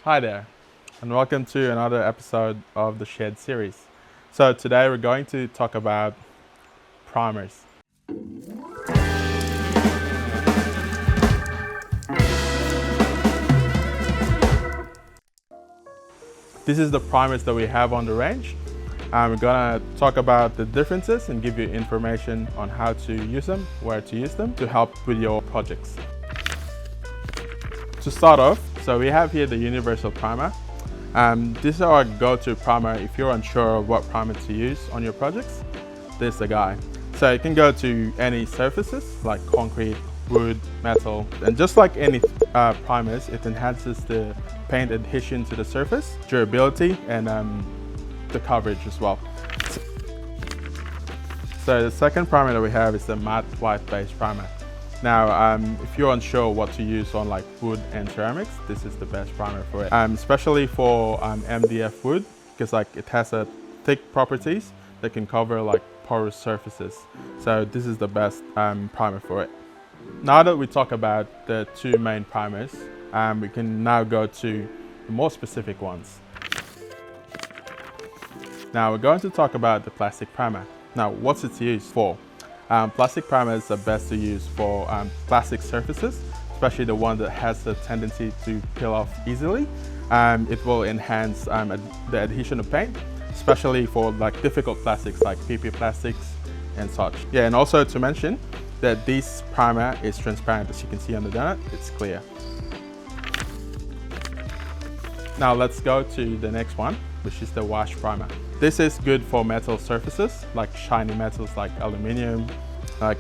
Hi there, and welcome to another episode of the Shed series. So today we're going to talk about primers. This is the primers that we have on the range. We're gonna talk about the differences and give you information on how to use them, where to use them to help with your projects. To start off, so we have here the universal primer. This is our go-to primer if you're unsure of what primer to use on your projects. This is the guy. So it can go to any surfaces like concrete, wood, metal, and just like any primers, it enhances the paint adhesion to the surface, durability, and the coverage as well. So the second primer that we have is the matte white base primer. Now, if you're unsure what to use on like wood and ceramics, this is the best primer for it. Especially for MDF wood, because like it has a thick properties that can cover like porous surfaces. So this is the best primer for it. Now that we talk about the two main primers, we can now go to the more specific ones. Now we're going to talk about the plastic primer. Now, what's its use for? Plastic primers are best to use for plastic surfaces, especially the one that has a tendency to peel off easily. It will enhance the adhesion of paint, especially for like difficult plastics like PP plastics and such. Yeah, and also to mention that this primer is transparent. As you can see on the donut, it's clear. Now let's go to the next one, which is the wash primer. This is good for metal surfaces, like shiny metals like aluminium,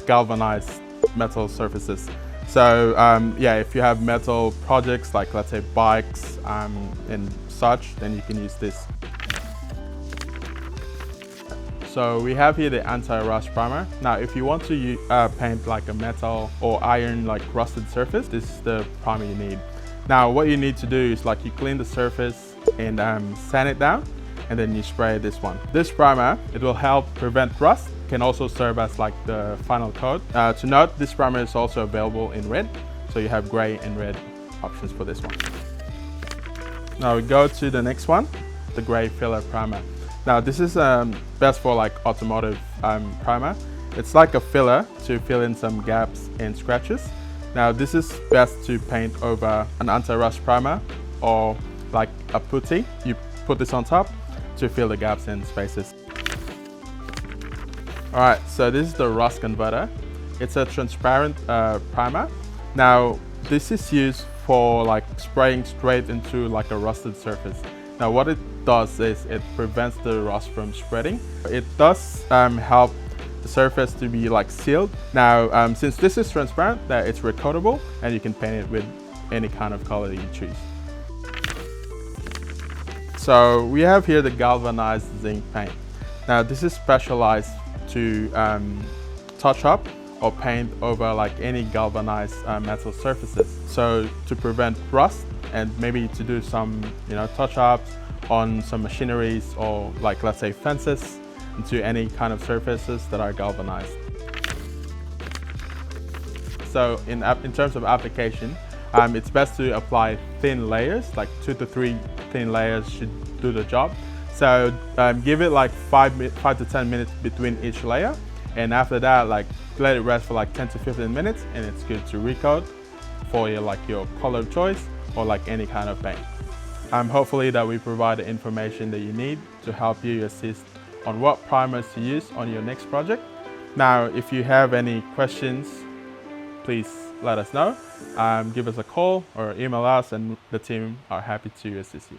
galvanized metal surfaces. So yeah, if you have metal projects like let's say bikes and such, then you can use this. So we have here the anti-rust primer. Now if you want to paint like a metal or iron like rusted surface, this is the primer you need. Now what you need to do is like you clean the surface and sand it down, and then you spray this one. This primer, it will help prevent rust, can also serve as like the final coat. To note, this primer is also available in red, so you have gray and red options for this one. Now we go to the next one, the gray filler primer. Now this is best for like automotive primer. It's like a filler to fill in some gaps and scratches. Now this is best to paint over an anti-rust primer or like a putty. You put this on top to fill the gaps and spaces. All right, so this is the rust converter. It's a transparent primer. Now this is used for like spraying straight into like a rusted surface. Now what it does is it prevents the rust from spreading. It does help the surface to be like sealed. Now since this is transparent, it's recoatable and you can paint it with any kind of color you choose. So we have here the galvanized zinc paint. Now this is specialized to touch up or paint over like any galvanized metal surfaces. So to prevent rust and maybe to do some touch ups on some machineries or like let's say fences into any kind of surfaces that are galvanized. So in terms of application, it's best to apply thin layers, like 2 to 3 thin layers should do the job. So give it like 5 to 10 minutes between each layer, and after that like let it rest for like 10 to 15 minutes, and it's good to recoat for your color of choice or like any kind of paint. Hopefully that we provide the information that you need to help you assist on what primers to use on your next project. Now if you have any questions, please let us know. Give us a call or email us, and the team are happy to assist you.